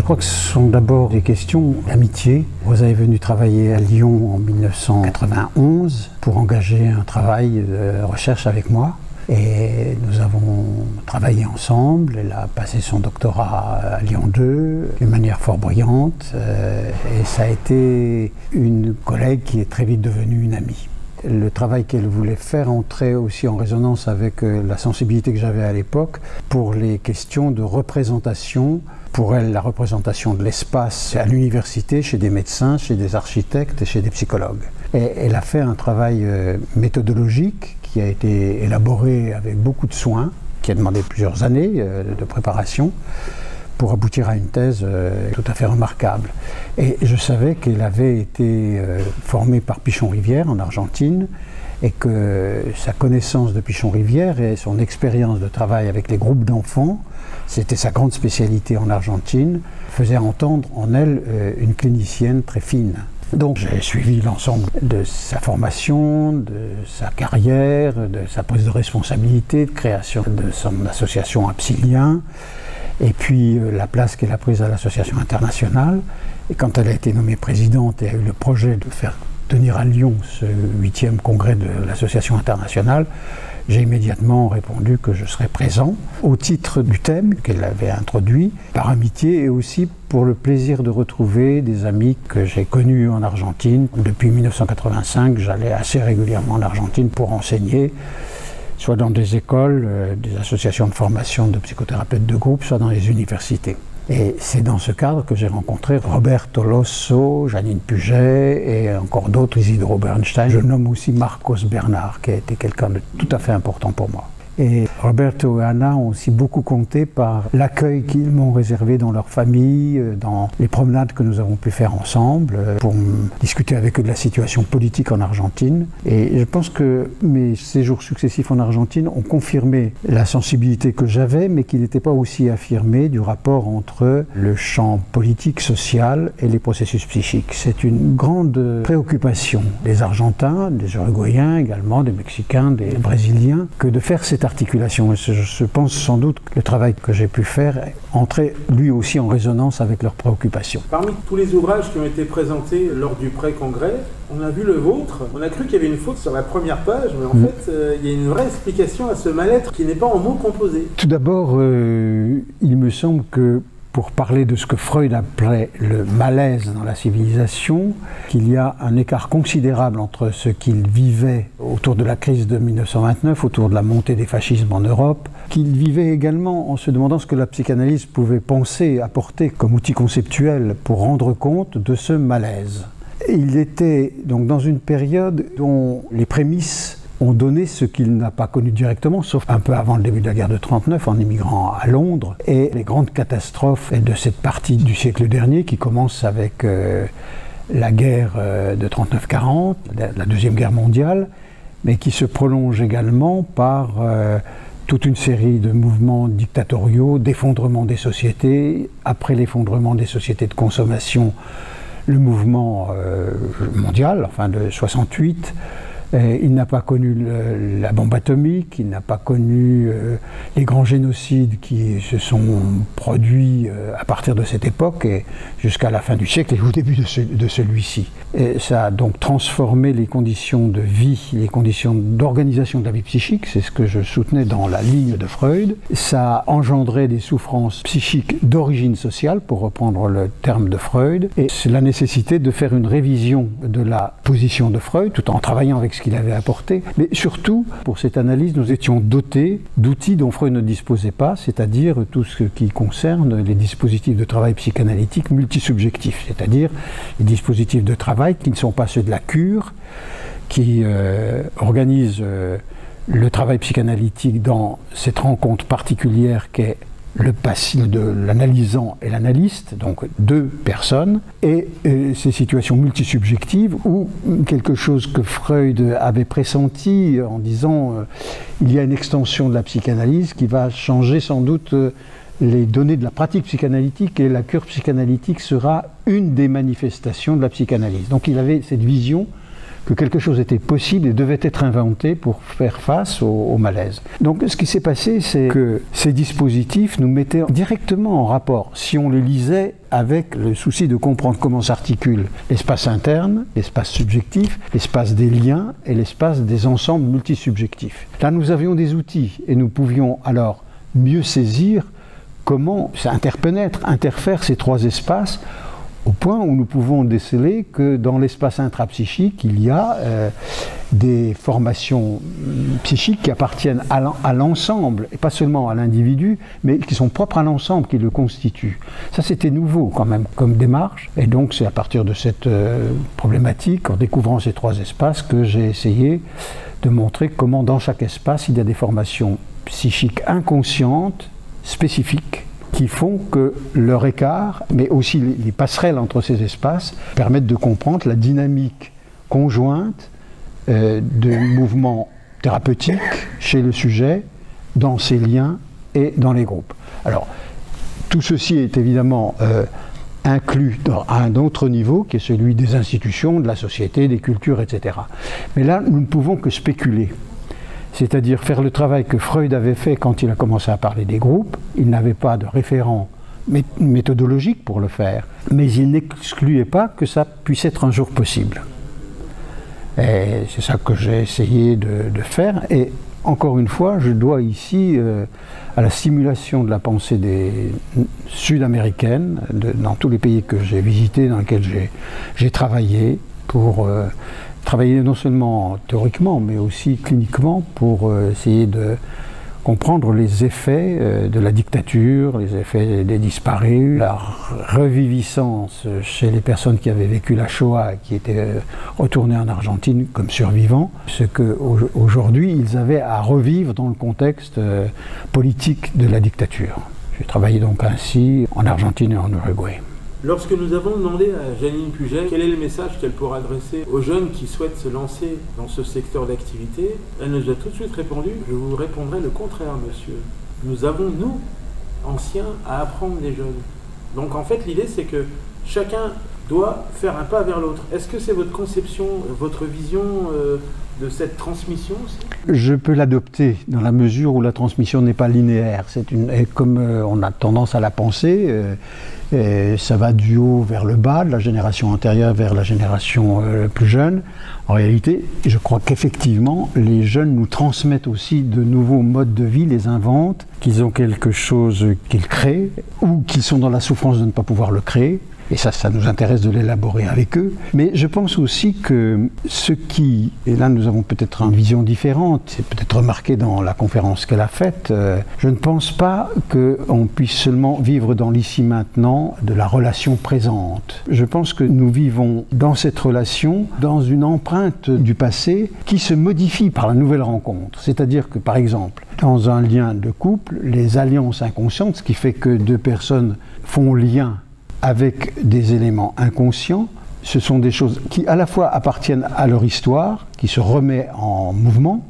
crois que ce sont d'abord des questions d'amitié. Rosa est venue travailler à Lyon en 1991 pour engager un travail de recherche avec moi. Et nous avons travaillé ensemble. Elle a passé son doctorat à Lyon 2 d'une manière fort brillante. Et ça a été une collègue qui est très vite devenue une amie. Le travail qu'elle voulait faire entrait aussi en résonance avec la sensibilité que j'avais à l'époque pour les questions de représentation. Pour elle, la représentation de l'espace à l'université, chez des médecins, chez des architectes et chez des psychologues. Et elle a fait un travail méthodologique qui a été élaboré avec beaucoup de soin, qui a demandé plusieurs années de préparation pour aboutir à une thèse tout à fait remarquable. Et je savais qu'elle avait été formée par Pichon-Rivière en Argentine et que sa connaissance de Pichon-Rivière et son expérience de travail avec les groupes d'enfants, c'était sa grande spécialité en Argentine, faisait entendre en elle une clinicienne très fine. Donc j'ai suivi l'ensemble de sa formation, de sa carrière, de sa prise de responsabilité, de création de son association Absilien, et puis la place qu'elle a prise à l'association internationale. Et quand elle a été nommée présidente et a eu le projet de faire tenir à Lyon ce 8e congrès de l'association internationale, j'ai immédiatement répondu que je serais présent au titre du thème qu'elle avait introduit, par amitié et aussi pour le plaisir de retrouver des amis que j'ai connus en Argentine. Depuis 1985, j'allais assez régulièrement en Argentine pour enseigner, soit dans des écoles, des associations de formation de psychothérapeutes de groupe, soit dans les universités. Et c'est dans ce cadre que j'ai rencontré Roberto Losso, Janine Puget et encore d'autres, Isidro Bernstein. Je nomme aussi Marcos Bernard, qui a été quelqu'un de tout à fait important pour moi. Et Roberto et Anna ont aussi beaucoup compté par l'accueil qu'ils m'ont réservé dans leur famille, dans les promenades que nous avons pu faire ensemble, pour discuter avec eux de la situation politique en Argentine. Et je pense que mes séjours successifs en Argentine ont confirmé la sensibilité que j'avais, mais qui n'était pas aussi affirmée du rapport entre le champ politique, social et les processus psychiques. C'est une grande préoccupation des Argentins, des Uruguayens également, des Mexicains, des Brésiliens, que de faire cette articulation. Et je pense sans doute que le travail que j'ai pu faire entrait lui aussi en résonance avec leurs préoccupations. Parmi tous les ouvrages qui ont été présentés lors du pré-congrès, on a vu le vôtre. On a cru qu'il y avait une faute sur la première page, mais en fait, il y a une vraie explication à ce mal-être qui n'est pas en mots composés. Tout d'abord, il me semble que pour parler de ce que Freud appelait le malaise dans la civilisation, qu'il y a un écart considérable entre ce qu'il vivait autour de la crise de 1929, autour de la montée des fascismes en Europe, qu'il vivait également en se demandant ce que la psychanalyse pouvait penser, apporter comme outil conceptuel pour rendre compte de ce malaise. Il était donc dans une période dont les prémices ont donné ce qu'il n'a pas connu directement, sauf un peu avant le début de la guerre de 1939, en immigrant à Londres, et les grandes catastrophes de cette partie du siècle dernier qui commence avec la guerre de 39-40, la Deuxième Guerre mondiale, mais qui se prolonge également par toute une série de mouvements dictatoriaux, d'effondrement des sociétés. Après l'effondrement des sociétés de consommation, le mouvement mondial, enfin de 68, il n'a pas connu la bombe atomique, il n'a pas connu les grands génocides qui se sont produits à partir de cette époque et jusqu'à la fin du siècle et au début de celui-ci. Et ça a donc transformé les conditions de vie, les conditions d'organisation de la vie psychique, c'est ce que je soutenais dans la ligne de Freud. Ça a engendré des souffrances psychiques d'origine sociale, pour reprendre le terme de Freud, et c'est la nécessité de faire une révision de la position de Freud, tout en travaillant avec ce qu'il avait apporté. Mais surtout, pour cette analyse, nous étions dotés d'outils dont Freud ne disposait pas, c'est-à-dire tout ce qui concerne les dispositifs de travail psychanalytique multisubjectifs, c'est-à-dire les dispositifs de travail qui ne sont pas ceux de la cure, qui organisent le travail psychanalytique dans cette rencontre particulière qu'est le patient de l'analysant et l'analyste, donc deux personnes, et ces situations multisubjectives où quelque chose que Freud avait pressenti en disant il y a une extension de la psychanalyse qui va changer sans doute les données de la pratique psychanalytique et la cure psychanalytique sera une des manifestations de la psychanalyse. Donc il avait cette vision que quelque chose était possible et devait être inventé pour faire face au malaise. Donc ce qui s'est passé, c'est que ces dispositifs nous mettaient directement en rapport, si on les lisait, avec le souci de comprendre comment s'articule l'espace interne, l'espace subjectif, l'espace des liens et l'espace des ensembles multisubjectifs. Là, nous avions des outils et nous pouvions alors mieux saisir comment interfèrent ces trois espaces, au point où nous pouvons déceler que dans l'espace intrapsychique, il y a des formations psychiques qui appartiennent à l'ensemble, et pas seulement à l'individu, mais qui sont propres à l'ensemble, qui le constituent. Ça, c'était nouveau quand même comme démarche, et donc c'est à partir de cette problématique, en découvrant ces trois espaces, que j'ai essayé de montrer comment dans chaque espace, il y a des formations psychiques inconscientes, spécifiques, qui font que leur écart, mais aussi les passerelles entre ces espaces, permettent de comprendre la dynamique conjointe de mouvements thérapeutiques chez le sujet, dans ses liens et dans les groupes. Alors, tout ceci est évidemment inclus à un autre niveau, qui est celui des institutions, de la société, des cultures, etc. Mais là, nous ne pouvons que spéculer. C'est-à-dire faire le travail que Freud avait fait quand il a commencé à parler des groupes. Il n'avait pas de référent méthodologique pour le faire, mais il n'excluait pas que ça puisse être un jour possible. Et c'est ça que j'ai essayé de faire. Et encore une fois, je dois ici à la stimulation de la pensée sud-américaine, dans tous les pays que j'ai visités, dans lesquels j'ai travaillé, pour travailler non seulement théoriquement, mais aussi cliniquement, pour essayer de comprendre les effets de la dictature, les effets des disparus, la reviviscence chez les personnes qui avaient vécu la Shoah et qui étaient retournées en Argentine comme survivants, ce qu'aujourd'hui ils avaient à revivre dans le contexte politique de la dictature. J'ai travaillé donc ainsi en Argentine et en Uruguay. Lorsque nous avons demandé à Janine Puget quel est le message qu'elle pourra adresser aux jeunes qui souhaitent se lancer dans ce secteur d'activité, elle nous a tout de suite répondu « Je vous répondrai le contraire, monsieur. Nous avons, nous, anciens, à apprendre des jeunes. » Donc en fait, l'idée, c'est que chacun doit faire un pas vers l'autre. Est-ce que c'est votre conception, votre vision de cette transmission aussi ? Je peux l'adopter dans la mesure où la transmission n'est pas linéaire. Et comme on a tendance à la penser, ça va du haut vers le bas, de la génération antérieure vers la génération plus jeune. En réalité, je crois qu'effectivement, les jeunes nous transmettent aussi de nouveaux modes de vie, les inventent, qu'ils ont quelque chose qu'ils créent, ou qu'ils sont dans la souffrance de ne pas pouvoir le créer. Et ça nous intéresse de l'élaborer avec eux. Mais je pense aussi que ce qui, et là nous avons peut-être une vision différente, c'est peut-être remarqué dans la conférence qu'elle a faite, je ne pense pas qu'on puisse seulement vivre dans l'ici-maintenant de la relation présente. Je pense que nous vivons dans cette relation, dans une empreinte du passé qui se modifie par la nouvelle rencontre. C'est-à-dire que, par exemple, dans un lien de couple, les alliances inconscientes, ce qui fait que deux personnes font lien avec des éléments inconscients, ce sont des choses qui à la fois appartiennent à leur histoire, qui se remet en mouvement,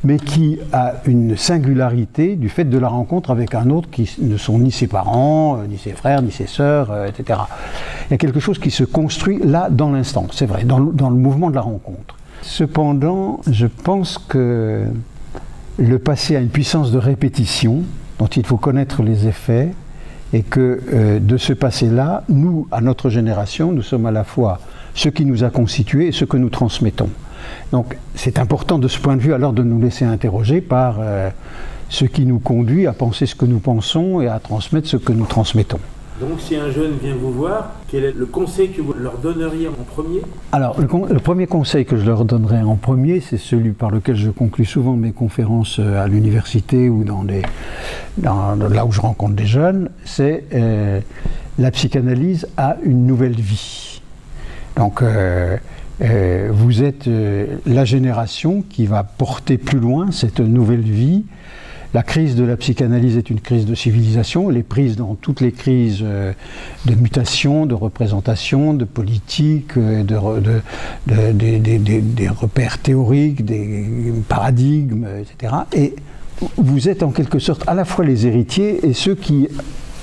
mais qui a une singularité du fait de la rencontre avec un autre qui ne sont ni ses parents, ni ses frères, ni ses sœurs, etc. Il y a quelque chose qui se construit là, dans l'instant, c'est vrai, dans le mouvement de la rencontre. Cependant, je pense que le passé a une puissance de répétition dont il faut connaître les effets, et que de ce passé-là, nous, à notre génération, nous sommes à la fois ce qui nous a constitués et ce que nous transmettons. Donc c'est important de ce point de vue alors de nous laisser interroger par ce qui nous conduit à penser ce que nous pensons et à transmettre ce que nous transmettons. Donc si un jeune vient vous voir, quel est le conseil que vous leur donneriez en premier ? Alors le premier conseil que je leur donnerais en premier, c'est celui par lequel je conclus souvent mes conférences à l'université ou là où je rencontre des jeunes, c'est la psychanalyse a une nouvelle vie. Donc vous êtes la génération qui va porter plus loin cette nouvelle vie. La crise de la psychanalyse est une crise de civilisation, elle est prise dans toutes les crises de mutation, de représentation, de politique, des repères théoriques, des paradigmes, etc. Et vous êtes en quelque sorte à la fois les héritiers et ceux qui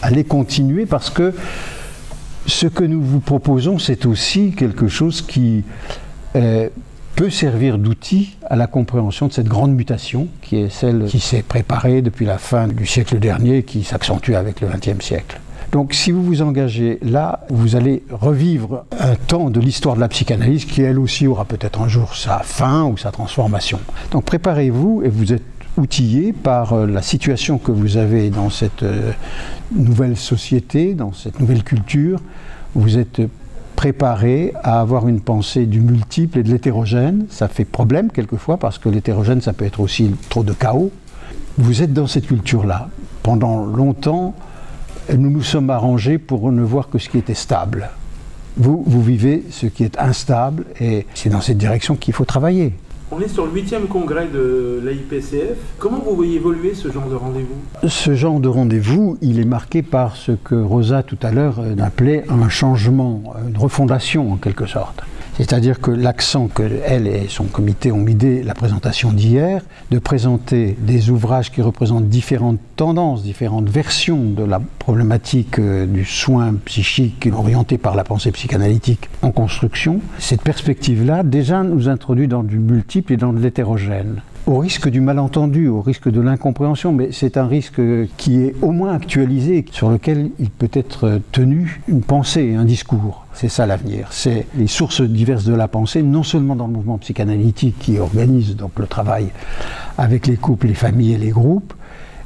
allez continuer, parce que ce que nous vous proposons, c'est aussi quelque chose qui peut servir d'outil à la compréhension de cette grande mutation qui est celle qui s'est préparée depuis la fin du siècle dernier et qui s'accentue avec le XXe siècle. Donc si vous vous engagez là, vous allez revivre un temps de l'histoire de la psychanalyse qui elle aussi aura peut-être un jour sa fin ou sa transformation. Donc préparez-vous et vous êtes outillé par la situation que vous avez dans cette nouvelle société, dans cette nouvelle culture. Vous êtes préparé à avoir une pensée du multiple et de l'hétérogène. Ça fait problème quelquefois parce que l'hétérogène, ça peut être aussi trop de chaos. Vous êtes dans cette culture-là. Pendant longtemps, nous nous sommes arrangés pour ne voir que ce qui était stable. Vous vivez ce qui est instable et c'est dans cette direction qu'il faut travailler. On est sur le 8e congrès de l'AIPCF. Comment vous voyez évoluer ce genre de rendez-vous? Ce genre de rendez-vous, il est marqué par ce que Rosa tout à l'heure appelait un changement, une refondation en quelque sorte. C'est-à-dire que l'accent qu'elle et son comité ont mis dès la présentation d'hier, de présenter des ouvrages qui représentent différentes tendances, différentes versions de la problématique du soin psychique orienté par la pensée psychanalytique en construction, cette perspective-là déjà nous introduit dans du multiple et dans de l'hétérogène. Au risque du malentendu, au risque de l'incompréhension, mais c'est un risque qui est au moins actualisé, sur lequel il peut être tenu une pensée, un discours. C'est ça l'avenir. C'est les sources diverses de la pensée, non seulement dans le mouvement psychanalytique qui organise donc le travail avec les couples, les familles et les groupes,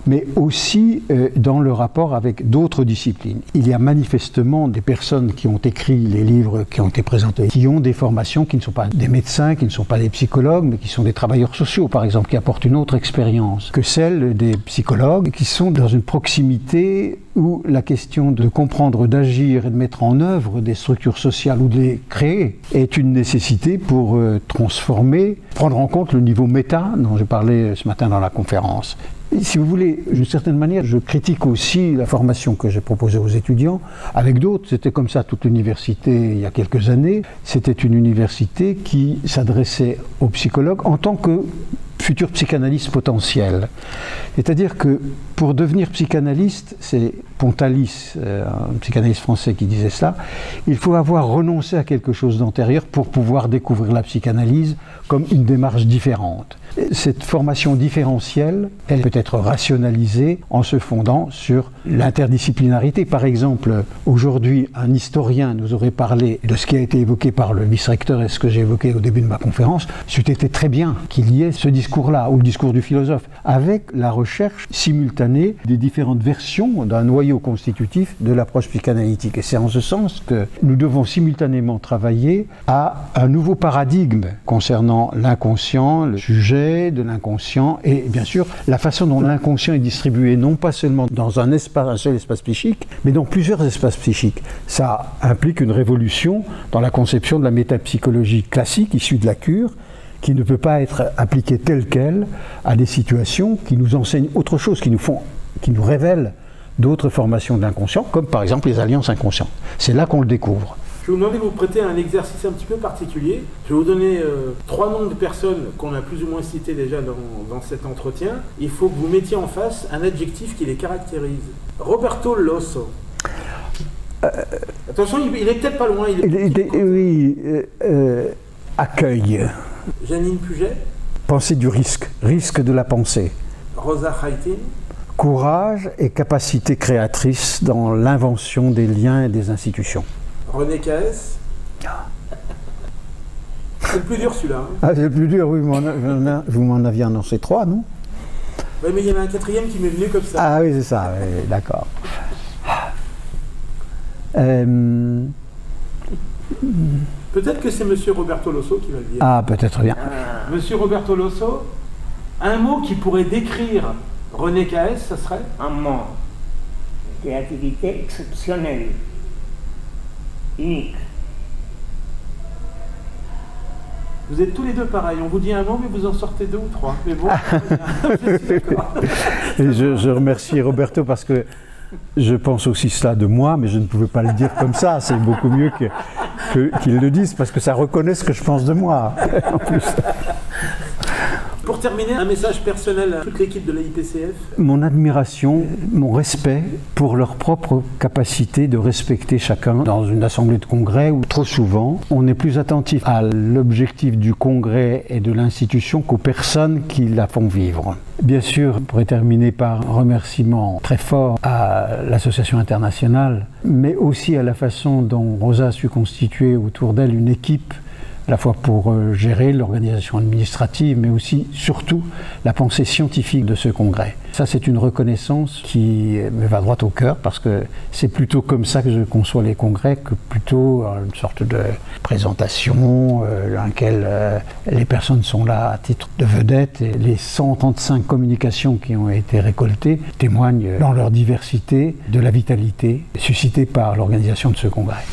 mais aussi dans le rapport avec d'autres disciplines. Il y a manifestement des personnes qui ont écrit les livres qui ont été présentés, qui ont des formations qui ne sont pas des médecins, qui ne sont pas des psychologues, mais qui sont des travailleurs sociaux, par exemple, qui apportent une autre expérience que celle des psychologues, qui sont dans une proximité où la question de comprendre, d'agir et de mettre en œuvre des structures sociales ou de les créer est une nécessité pour transformer, prendre en compte le niveau méta dont je parlais ce matin dans la conférence. Si vous voulez, d'une certaine manière, je critique aussi la formation que j'ai proposée aux étudiants. Avec d'autres, c'était comme ça toute l'université il y a quelques années. C'était une université qui s'adressait aux psychologues en tant que futurs psychanalystes potentiels. C'est-à-dire que pour devenir psychanalyste, c'est Pontalis, un psychanalyste français qui disait cela, il faut avoir renoncé à quelque chose d'antérieur pour pouvoir découvrir la psychanalyse comme une démarche différente. Cette formation différentielle, elle peut être rationalisée en se fondant sur l'interdisciplinarité. Par exemple, aujourd'hui, un historien nous aurait parlé de ce qui a été évoqué par le vice-recteur et ce que j'ai évoqué au début de ma conférence. C'eût été très bien qu'il y ait ce discours-là, ou le discours du philosophe, avec la recherche simultanée des différentes versions d'un noyau constitutif de l'approche psychanalytique. Et c'est en ce sens que nous devons simultanément travailler à un nouveau paradigme concernant l'inconscient, le sujet de l'inconscient et bien sûr la façon dont l'inconscient est distribué, non pas seulement dans un seul espace psychique, mais dans plusieurs espaces psychiques. Ça implique une révolution dans la conception de la métapsychologie classique issue de la cure, qui ne peut pas être appliquée telle qu'elle à des situations qui nous enseignent autre chose, qui nous révèlent d'autres formations de l'inconscient, comme par exemple les alliances inconscientes. C'est là qu'on le découvre. Je vais vous demander de vous prêter un exercice un petit peu particulier. Je vais vous donner 3 noms de personnes qu'on a plus ou moins citées déjà dans cet entretien. Il faut que vous mettiez en face un adjectif qui les caractérise. Roberto Losso. Attention, il est peut-être pas loin. Oui, accueil. Janine Puget. Pensée du risque, risque de la pensée. Rosa Khaitin. Courage et capacité créatrice dans l'invention des liens et des institutions. René Caes. C'est le plus dur celui-là. Hein. Ah, c'est le plus dur, oui, vous m'en aviez annoncé 3, non? Oui, mais il y en a un 4e qui m'est venu comme ça. Ah oui, c'est ça, oui, d'accord. Peut-être que c'est monsieur Roberto Losso qui va le dire. Ah, peut-être bien. Monsieur Roberto Losso, un mot qui pourrait décrire René Caes, ça serait? Un mot. Créativité exceptionnelle. Unique. Vous êtes tous les deux pareils. On vous dit un mot, mais vous en sortez 2 ou 3. Mais bon, je remercie Roberto parce que je pense aussi cela de moi, mais je ne pouvais pas le dire comme ça. C'est beaucoup mieux qu'il le dise parce que ça reconnaît ce que je pense de moi. En plus. Pour terminer, un message personnel à toute l'équipe de la IPCF. Mon admiration, mon respect pour leur propre capacité de respecter chacun dans une assemblée de congrès où trop souvent on est plus attentif à l'objectif du congrès et de l'institution qu'aux personnes qui la font vivre. Bien sûr, je pourrais terminer par un remerciement très fort à l'Association internationale, mais aussi à la façon dont Rosa a su constituer autour d'elle une équipe, à la fois pour gérer l'organisation administrative, mais aussi, surtout, la pensée scientifique de ce congrès. Ça, c'est une reconnaissance qui me va droit au cœur, parce que c'est plutôt comme ça que je conçois les congrès, que plutôt une sorte de présentation dans laquelle les personnes sont là à titre de vedette, et les 135 communications qui ont été récoltées témoignent dans leur diversité de la vitalité suscitée par l'organisation de ce congrès.